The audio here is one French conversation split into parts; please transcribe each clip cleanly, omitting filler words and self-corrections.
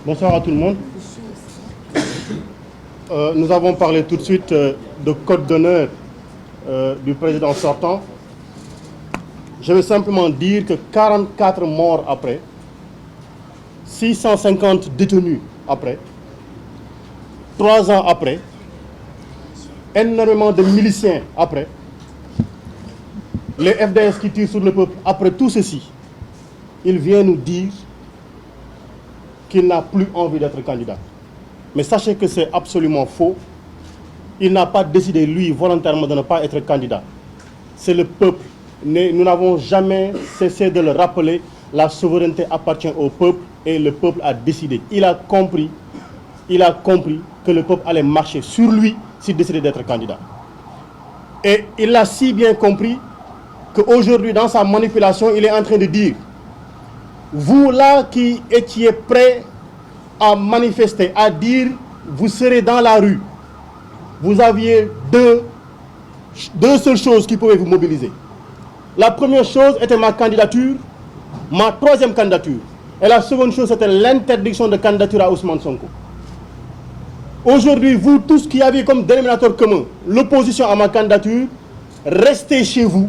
Bonsoir à tout le monde. Nous avons parlé tout de suite de code d'honneur du président sortant. Je veux simplement dire que 44 morts après, 650 détenus après, 3 ans après, énormément de miliciens après, les FDS qui tirent sur le peuple, après tout ceci, il vient nous dire qu'il n'a plus envie d'être candidat. Mais sachez que c'est absolument faux. Il n'a pas décidé, lui, volontairement, de ne pas être candidat. C'est le peuple. Nous n'avons jamais cessé de le rappeler. La souveraineté appartient au peuple et le peuple a décidé. Il a compris que le peuple allait marcher sur lui s'il décidait d'être candidat. Et il a si bien compris qu'aujourd'hui, dans sa manipulation, il est en train de dire: vous là qui étiez prêts à manifester, à dire vous serez dans la rue, vous aviez deux seules choses qui pouvaient vous mobiliser. La première chose était ma candidature, ma troisième candidature. Et la seconde chose, c'était l'interdiction de candidature à Ousmane Sonko. Aujourd'hui, vous tous qui aviez comme dénominateur commun l'opposition à ma candidature, restez chez vous.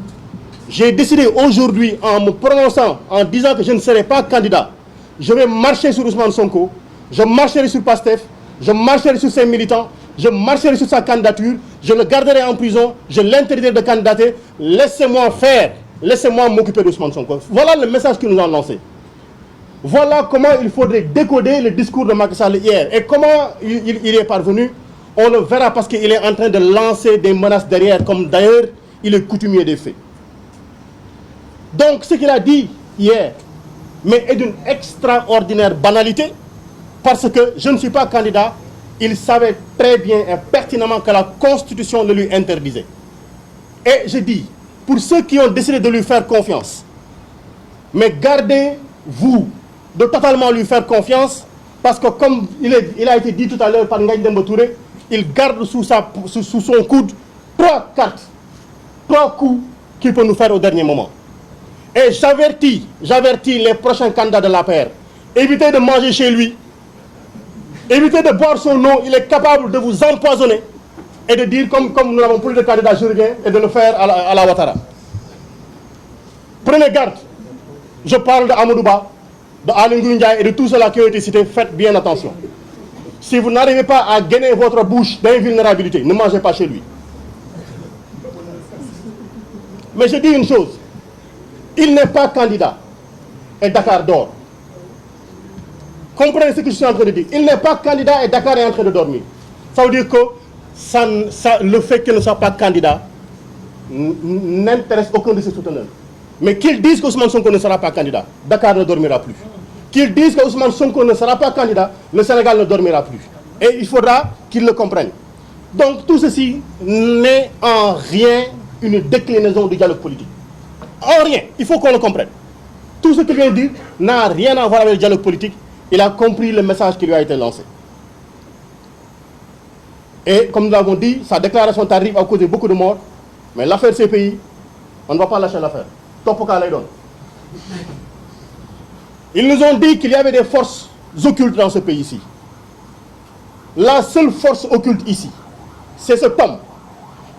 J'ai décidé aujourd'hui, en me prononçant, en disant que je ne serai pas candidat, je vais marcher sur Ousmane Sonko, je marcherai sur Pastef, je marcherai sur ses militants, je marcherai sur sa candidature, je le garderai en prison, je l'interdirai de candidater. Laissez-moi faire, laissez-moi m'occuper d'Ousmane Sonko. Voilà le message qu'ils nous ont lancé. Voilà comment il faudrait décoder le discours de Macky Sall hier. Et comment il est parvenu, on le verra, parce qu'il est en train de lancer des menaces derrière, comme d'ailleurs il est coutumier des faits. Donc ce qu'il a dit hier, mais est d'une extraordinaire banalité, parce que je ne suis pas candidat. Il savait très bien et pertinemment que la Constitution le lui interdisait. Et je dis, pour ceux qui ont décidé de lui faire confiance, mais gardez-vous de totalement lui faire confiance, parce que comme il a été dit tout à l'heure par Ngagne Demba Touré, il garde sous son coude 3 cartes, 3 coups qu'il peut nous faire au dernier moment. Et j'avertis les prochains candidats de l'APR, évitez de manger chez lui, évitez de boire son eau. Il est capable de vous empoisonner et de dire, comme nous n'avons plus de candidats, je reviens, et de le faire à la Ouattara. Prenez garde. Je parle de Amadou Ba, de Aly Ngouille Ndiaye et de tous ceux-là qui ont été cités. Faites bien attention. Si vous n'arrivez pas à gainer votre bouche d'invulnérabilité, ne mangez pas chez lui. Mais je dis une chose, il n'est pas candidat et Dakar dort. Comprenez ce que je suis en train de dire. Il n'est pas candidat et Dakar est en train de dormir. Ça veut dire que le fait qu'il ne soit pas candidat n'intéresse aucun de ses souteneurs. Mais qu'ils disent qu'Ousmane Sonko ne sera pas candidat, Dakar ne dormira plus. Qu'ils disent qu'Ousmane Sonko ne sera pas candidat, le Sénégal ne dormira plus. Et il faudra qu'ils le comprennent. Donc tout ceci n'est en rien une déclinaison du dialogue politique. En rien, il faut qu'on le comprenne. Tout ce qu'il vient de dire n'a rien à voir avec le dialogue politique. Il a compris le message qui lui a été lancé. Et comme nous l'avons dit, sa déclaration tardive a causé beaucoup de morts. Mais l'affaire CPI, on ne va pas lâcher l'affaire. Topoka lay donne. Ils nous ont dit qu'il y avait des forces occultes dans ce pays-ci. La seule force occulte ici, c'est cet homme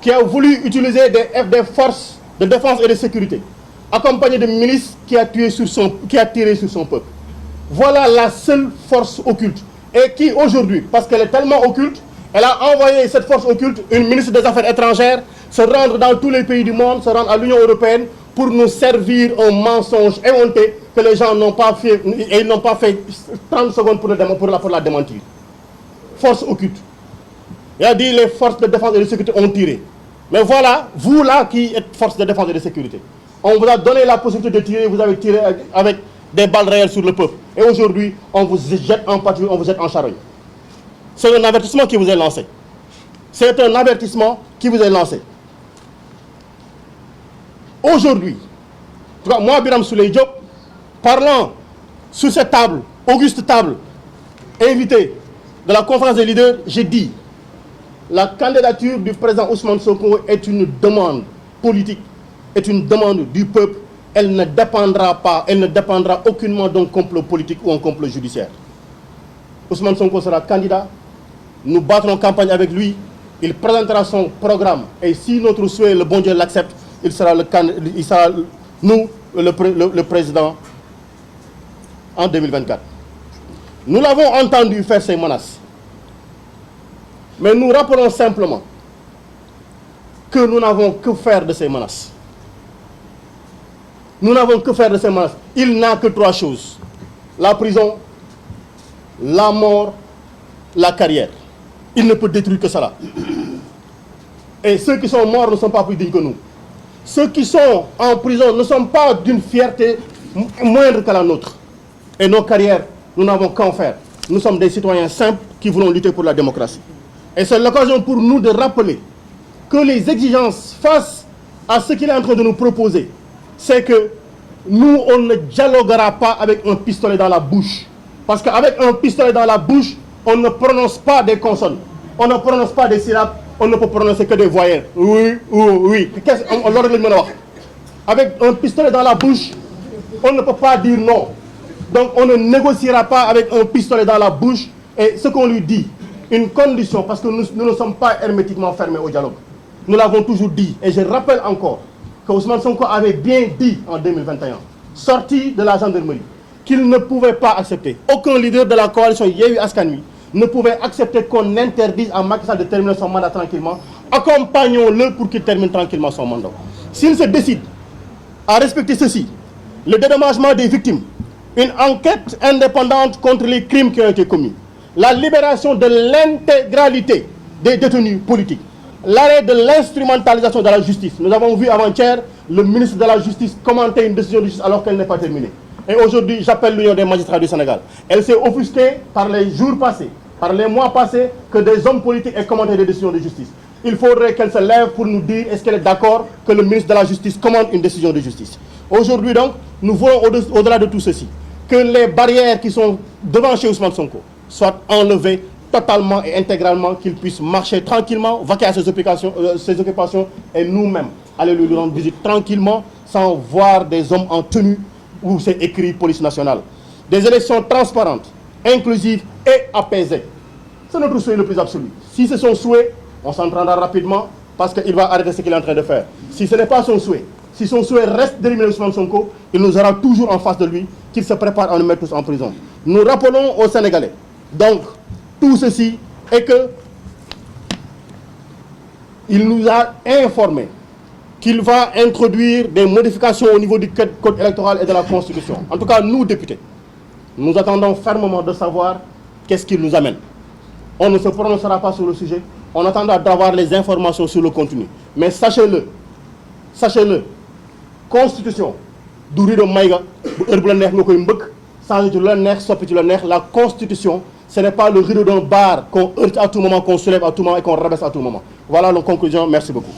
qui a voulu utiliser des forces de défense et de sécurité, accompagné de milices qui a tiré sur son peuple. Voilà la seule force occulte. Et qui aujourd'hui, parce qu'elle est tellement occulte, elle a envoyé cette force occulte, une ministre des Affaires étrangères, se rendre dans tous les pays du monde, se rendre à l'Union européenne pour nous servir un mensonge éhonté que les gens n'ont pas fait, et ils n'ont pas fait 30 secondes pour la démentir. Force occulte. Il a dit les forces de défense et de sécurité ont tiré. Mais voilà, vous là qui êtes force de défense et de sécurité, on vous a donné la possibilité de tirer, vous avez tiré avec des balles réelles sur le peuple. Et aujourd'hui, on vous jette en patrouille, on vous jette en charogne. C'est un avertissement qui vous est lancé. C'est un avertissement qui vous est lancé. Aujourd'hui, moi, Birame Souleye Diop, parlant sur cette table, auguste table, invité de la conférence des leaders, j'ai dit la candidature du président Ousmane Sonko est une demande politique, est une demande du peuple. Elle ne dépendra aucunement d'un complot politique ou un complot judiciaire. Ousmane Sonko sera candidat. Nous battrons campagne avec lui. Il présentera son programme. Et si notre souhait, le bon Dieu l'accepte, il sera nous, le président en 2024. Nous l'avons entendu faire ces menaces. Mais nous rappelons simplement que nous n'avons que faire de ces menaces. Nous n'avons que faire de ces menaces. Il n'a que 3 choses. La prison, la mort, la carrière. Il ne peut détruire que cela. Et ceux qui sont morts ne sont pas plus dignes que nous. Ceux qui sont en prison ne sont pas d'une fierté moindre que la nôtre. Et nos carrières, nous n'avons qu'à en faire. Nous sommes des citoyens simples qui voulons lutter pour la démocratie. Et c'est l'occasion pour nous de rappeler que les exigences face à ce qu'il est en train de nous proposer, c'est que nous, on ne dialoguera pas avec un pistolet dans la bouche. Parce qu'avec un pistolet dans la bouche, on ne prononce pas des consonnes. On ne prononce pas des syllabes. On ne peut prononcer que des voyelles. Oui, oui, oui. Avec un pistolet dans la bouche, on ne peut pas dire non. Donc on ne négociera pas avec un pistolet dans la bouche. Et ce qu'on lui dit, une condition, parce que nous ne sommes pas hermétiquement fermés au dialogue. Nous l'avons toujours dit. Et je rappelle encore que Ousmane Sonko avait bien dit en 2021, sorti de la gendarmerie, qu'il ne pouvait pas accepter. Aucun leader de la coalition Yewwi Askan Wi ne pouvait accepter qu'on interdise à Macky Sall de terminer son mandat tranquillement. Accompagnons-le pour qu'il termine tranquillement son mandat. S'il se décide à respecter ceci, le dédommagement des victimes, une enquête indépendante contre les crimes qui ont été commis, la libération de l'intégralité des détenus politiques, l'arrêt de l'instrumentalisation de la justice. Nous avons vu avant-hier le ministre de la Justice commenter une décision de justice alors qu'elle n'est pas terminée. Et aujourd'hui, j'appelle l'Union des magistrats du Sénégal. Elle s'est offusquée par les jours passés, par les mois passés, que des hommes politiques aient commenté des décisions de justice. Il faudrait qu'elle se lève pour nous dire est-ce qu'elle est d'accord que le ministre de la Justice commande une décision de justice. Aujourd'hui donc, nous voulons au-delà de tout ceci, que les barrières qui sont devant chez Ousmane Sonko soient enlevées totalement et intégralement, qu'il puisse marcher tranquillement, vaquer à ses occupations et nous-mêmes aller lui rendre visite tranquillement sans voir des hommes en tenue où c'est écrit police nationale. Des élections transparentes, inclusives et apaisées. C'est notre souhait le plus absolu. Si c'est son souhait, on s'entendra rapidement parce qu'il va arrêter ce qu'il est en train de faire. Si ce n'est pas son souhait, si son souhait reste d'éliminer Ousmane Sonko, il nous aura toujours en face de lui qu'il se prépare à nous mettre tous en prison. Nous rappelons aux Sénégalais, donc, tout ceci est que il nous a informé qu'il va introduire des modifications au niveau du code électoral et de la Constitution. En tout cas, nous, députés, nous attendons fermement de savoir qu'est-ce qu'il nous amène. On ne se prononcera pas sur le sujet, on attendra d'avoir les informations sur le contenu. Mais sachez-le, Constitution, du rido maïga, la Constitution, ce n'est pas le rideau d'un bar qu'on heurte à tout moment, qu'on soulève à tout moment et qu'on rabaisse à tout moment. Voilà la conclusion. Merci beaucoup.